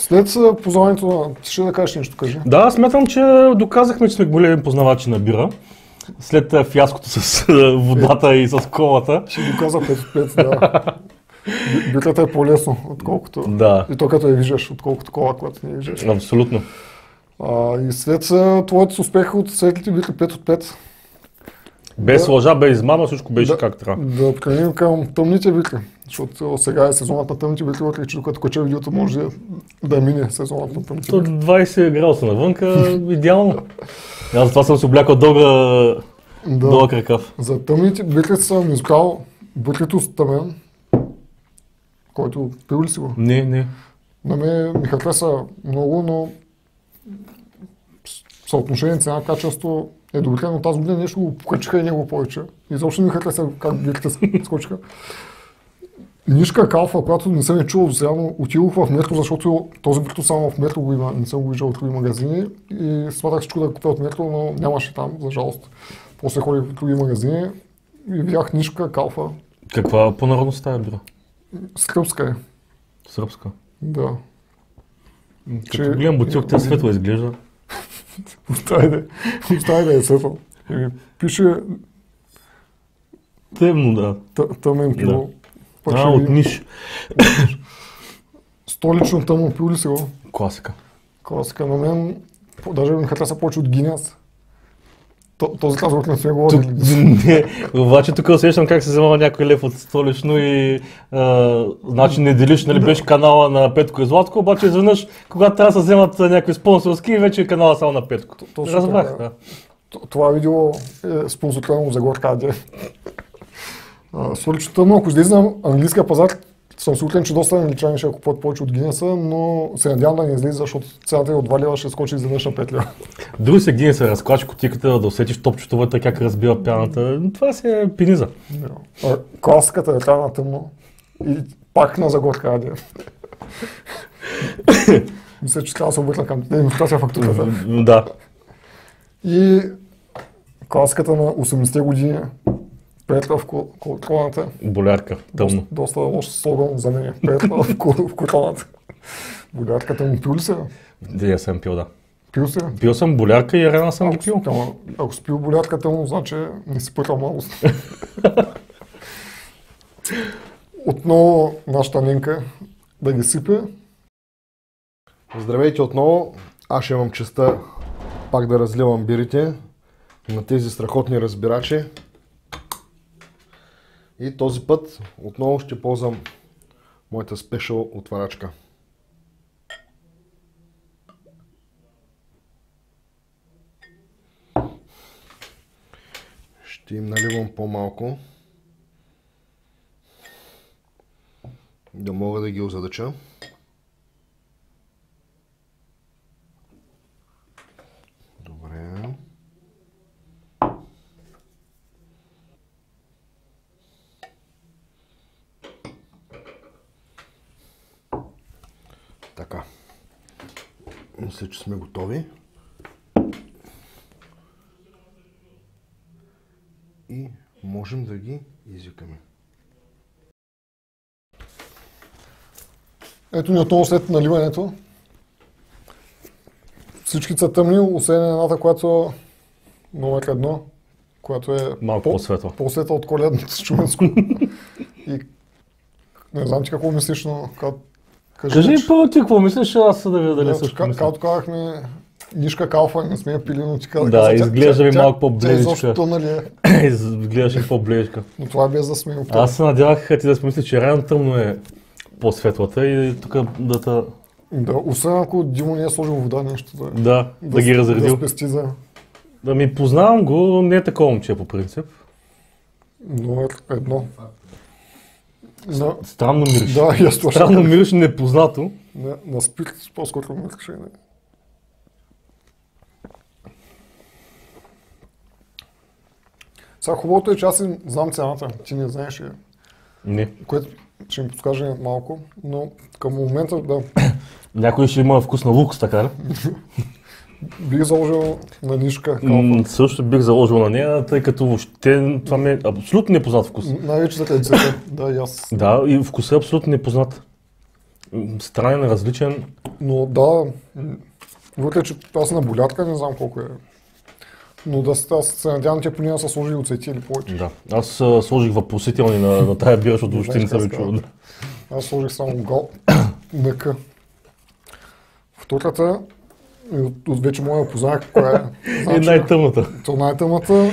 След познаването ти ще да кажеш нещо, кажи. Да, смятам, че доказахме, че сме големи познавачи на бира. След фиаското с водата и с колата. Ще го каза 5 от 5, да. Бирата е по-лесно, отколкото... Да. И то като я виждаш, отколкото кола, когато не я виждаш. Абсолютно. И след твоят успех от светлите бирки 5 от 5. Без лъжа, без измама, всичко беше как трябва. Да преминем към тъмните бирки, защото сега е сезонът на тъмните бирки, въпреки че докато кача видеото може да мине сезонът на тъмните бирки. 20 градуса навънка, идеално. Аз затова съм си облякал дълъг ръкав. За тъмните бирки съм избрал биркито с тъмен, който пил ли си го? Не. На мен ми хареса много, но съотношение цена-качество е добре, но тази година нещо го покачиха и него повече. Изобщо не ми хареса как бирките скочиха. Нишка калфа, която не съм я чувал до сега, но отидох в Метро, защото този бирто само в Метро го има, не съм го виждал от други магазини и смятах всичко да купя от Метро, но нямаше там, за жалост. После ходих в други магазини и видях нишка калфа. Каква по народността е бира? Сръбска е. Сръбска? Да. Като гледам бутилката, светло изглежда. Остави да е светъл. Пише темно, да. Тъмен пиво. От ниш. Столично тъмно пиво ли си го? Класика. Класика. На мен даже ми хареса повече от Гинес. Този разговор не сме говорили. Не, обаче тук усещам как се взема някой лев от столично и значи не делиш, нали беше канала на Петко и Златко, обаче изведнъж, когато трябва да се вземат някакви спонсорски, вече е канала само на Петко. Разбрах, да. Това видео е спонсорирано за Горка АД. Столично тъмно, ако излезе на английския пазар, съм сигурен, че доста англичани ще купуват повече от Гинеса, но се надявам да не излезе, защото цената е от 2 лева, ще скочи изведнъж на 5 лева. Други се Гинеса, разклачи кутиката, да усетиш топчето вътре, как разбива пяната, това си е пиниза. Класиката е трябва на тъмно и пак на Загорка АД. Мисля, че трябва да се обърна към демонстрация фактурата. Да. И класиката на 80-те години. Петра в короната. Болярка, тъмно. Доста лош слоган за мен. Петра в короната. Болярката му пил ли се? Я съм пил, да. Пил се? Пил съм болярка и арена съм ги пил. Ако си пил болярката му, значи не си пътал малост. Отново нашата Ненка да ги сипе. Здравейте отново. Аз ще имам честа пак да разливам бирите на тези страхотни разбирачи. И този път отново ще ползвам моята спешъл отварачка. Ще им наливам по-малко, да мога да ги озадача. Добре. Така. Мисля, че сме готови. И можем да ги извикаме. Ето ни отново след наливането. Всички са тъмни, освен едната, която номер 1, която е малко по-светла. По-светла от коледното с чуменско. И не знам ти какво мислиш, но кажи първо ти какво мислиш, аз да видя дали също мисля. Както казахме, нишка калфа, не сме я пили, но ти казах. Да, изглежда ми малко по-бледичка. Изглеждаш ми по-бледичка. Но това е без да сме оптимни. Аз се надявах ти да си мисли, че рано тъмно е по-светлата и тук да та... Да, освен ако Димо не е сложил вода нещо. Да ги разредил. Да спести за... Да ми познавам го, но не е такова момче по принцип. Номер 1. Странно мириш. Да, и аз това странно мириш непознато. На спирт по-скоро мириш. Сега хубавото е, че аз знам цената, ти не знаеш ли. Не. Което ще ми подскаже малко, но към момента да... Някой ще има вкус на лукс, така ли? Бих заложил на нишка калфа. Също бих заложил на нея, тъй като въобще това ми е абсолютно непознат вкус. Най-вече за традицията, да и аз. Да, и вкусът е абсолютно непознат. Странен, различен. Но да, въпреки че аз на болятка не знам колко е. Но да аз се надявам, че поне да са сложили оцети или повече. Да. Аз сложих въпросителни на тая бира, защото въобще не съм чул. Да. Аз сложих само гал на К. Втората, от вече мога да познах коя е. Значи, най-тъмната. То най-тъмната.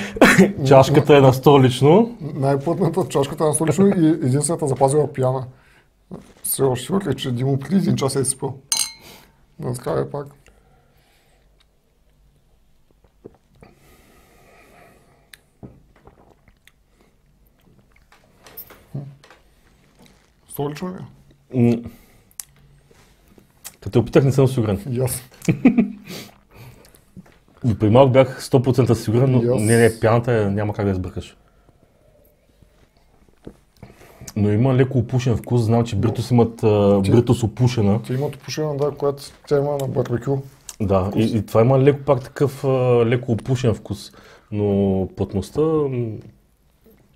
Чашката е на столично. Най-плътната, чашката е на столично и единствената запазила пияна. Все още въпреки, че Димо преди един час е изпил. Да ская пак. Столично ли? Като опитах, не съм сигурен. И аз. При малко бях 100% сигурен, но Yes. не, пяната няма как да я сбъркаш. Но има леко опушен вкус, знам, че Бритус имат Бритус опушена. Те имат опушена, да, която тя има на барбекю. Да, и това има леко пак такъв леко опушен вкус, но плътността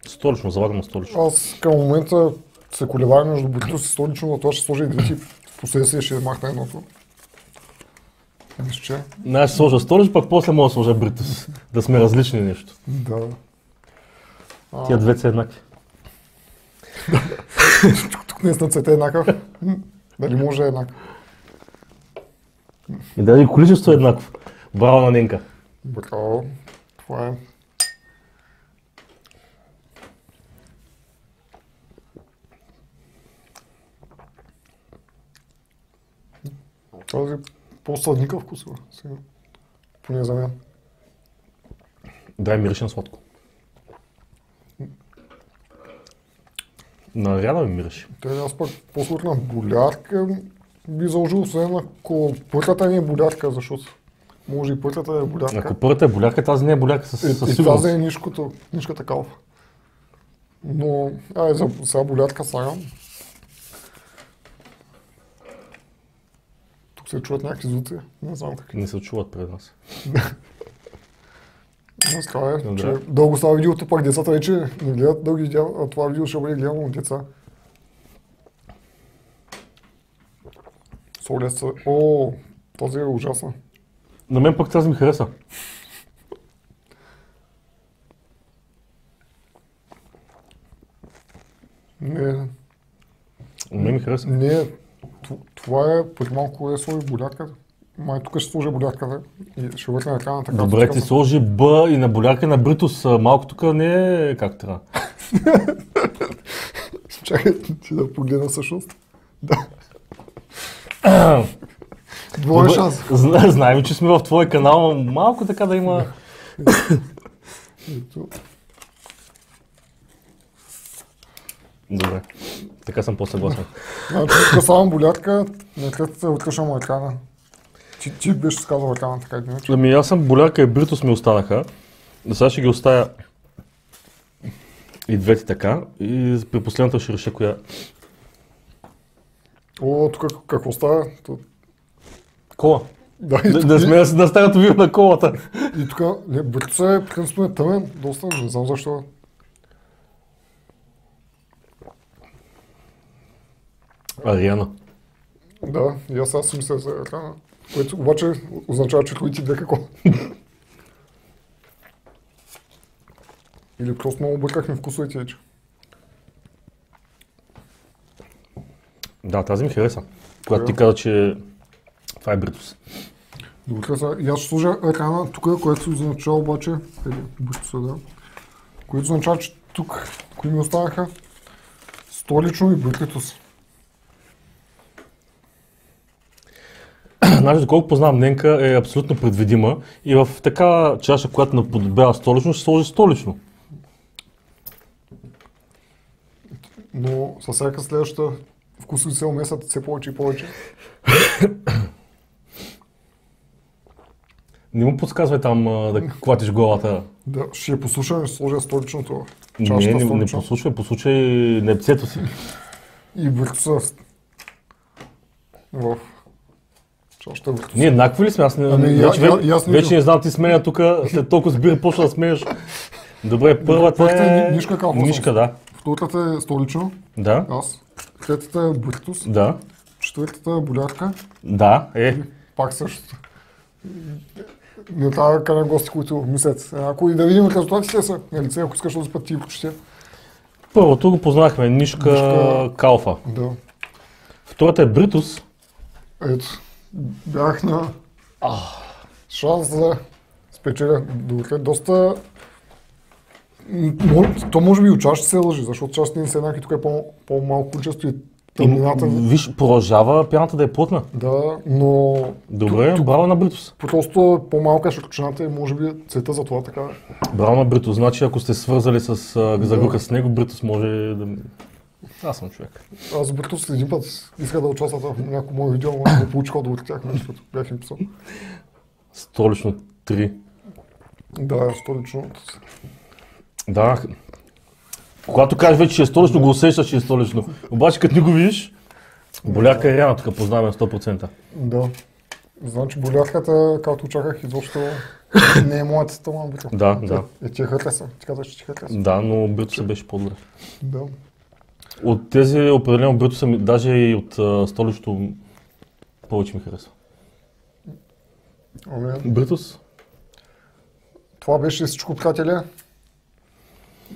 столично, залагам на столично. Аз към момента се колебая между Бритус и столично, но това ще сложи и двете. В последствие ще махна едното. Мисля, че. Не, ще сложа столич, пък после мога да сложа Бритус, да сме различни нещо. Да. Тия две са еднакви. Тук наистина цвета е еднакъв. Дали може е еднакъв? И даже и количество е еднакво. Браво на Ненка. Браво. Това е. Този по-сладникъв вкус, бе, сега. Поне за мен. Да, мирише на сладко. На ряда ми мирише. Аз пък по-скоро на болярка би заложил, освен ако първата не е болярка, защото може и първата е болярка. Ако първата е болярка, тази не е болярка със И сигурност. тази е нишката калфа. Но, сега болярка слагам. Тук се чуват някакви звуци, не знам какви. Не се чуват пред нас. Но това е, Да. че дълго става видеото, пак децата вече не гледат дълги видеа, а това видео ще бъде гледано от деца. Солят се. О, този е ужасна. На мен пък тази ми хареса. Не, На мен ми хареса. не, това е, преди малко е сложи болярката. Май тук ще сложи болярката и ще върна екрана така. Добре, ти сложи Б и на болярка на Бритус. Малко тук не е как трябва. Чакай, ти да погледна всъщност. Да. Двоен шанс. Знаем, че сме в твой канал, но малко така да има... Ето. Добре, така съм по-съгласен. Значи, тук само болярка, накрая се откъшвам екрана. Ти беше сказал екрана така или иначе. Ами аз съм болярка и Бритус ми останаха. Сега ще ги оставя и двете така. И при последната ще реша коя. О, тук какво става? Кола. Да, Да сме на старото видео на колата. и тук, Бритоса е принципно е тъмен, доста, не знам защо. Ариана. Да, и аз сега си мисля за екрана. Което обаче означава, че другите две какво. Или просто много бъркахме вкусовете вече. Да, тази ми хареса. Когато ти каза, че това е Бритус. Добре, сега и аз ще сложа екрана тук, което означава обаче, бъркоса, да, което означава, че тук, кои ми останаха, столично и Бритус. Значи, доколко познавам Ненка, е абсолютно предвидима и в така чаша, която наподобява столично, ще сложи столично. Но със всяка следваща вкусове се умесват все повече и повече. Не му подсказвай там да клатиш главата. Да, ще я послушам и ще сложа столичното. Не послушай непцето си. И Бритуса в чашата Бритус. Ние еднакви ли сме? Аз вече не знам, ти сменя тук, след толкова сбира почна да смееш. Добре, първата е... Нишка калфа. Нишка, да. Втората е столично. Да. Аз. Третата е Бритус. Да. четвъртата болярка. Да, Пак същото. Не трябва да каня гости, които мислят. Ако и да видим резултатите са на лице, ако искаш да спът ти прочете. Първото го познахме, Нишка Калфа. Да. Втората е Бритус. Ето, бях на шанс да спечеля добре. Доста... То може би и учащи се лъжи, защото част ни са еднакви, тук е по-малко количество и тъмнината. Виж, продължава пяната да е плътна. Да, но Добре, браво на Бритус. просто по-малка е широчината и може би цвета за това така. Браво на Бритус. Значи ако сте свързали с загрука с него, Бритус може да... Аз съм човек. Аз Бритус един път иска да участват в някакво мое видео, но не получих отговор от тях, защото бях им писал. Столично 3. Да, столично. Да. Когато кажеш вече, че е столично, го усещаш, че е столично. Обаче като не го видиш, боляка е реално, тук познаваме 100%. Да. Значи болярката, както очаках, изобщо не е моята стълна бутка. Да. Ти я хареса. Ти казваш, че ти хареса. Да, но Бритуса беше по-добре. Да. От тези определено Бритуса, даже и от столичното, повече ми харесва. Ами, Бритус? това беше всичко, приятели.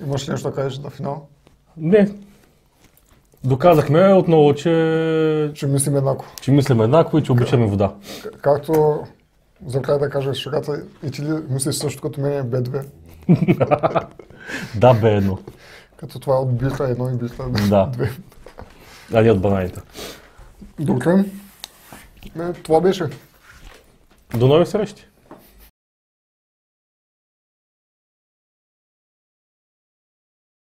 Имаш ли нещо да кажеш на финал? Не. Доказахме отново, че Че мислим еднакво. мислим еднакво и че обичаме вода. Както за край да кажеш шегата, и ти ли мислиш също като мен е Б2? Да, бе едно. Като това е от бирта 1 и бирта 2. Да. А не от бананите. Добре. Това беше. До нови срещи!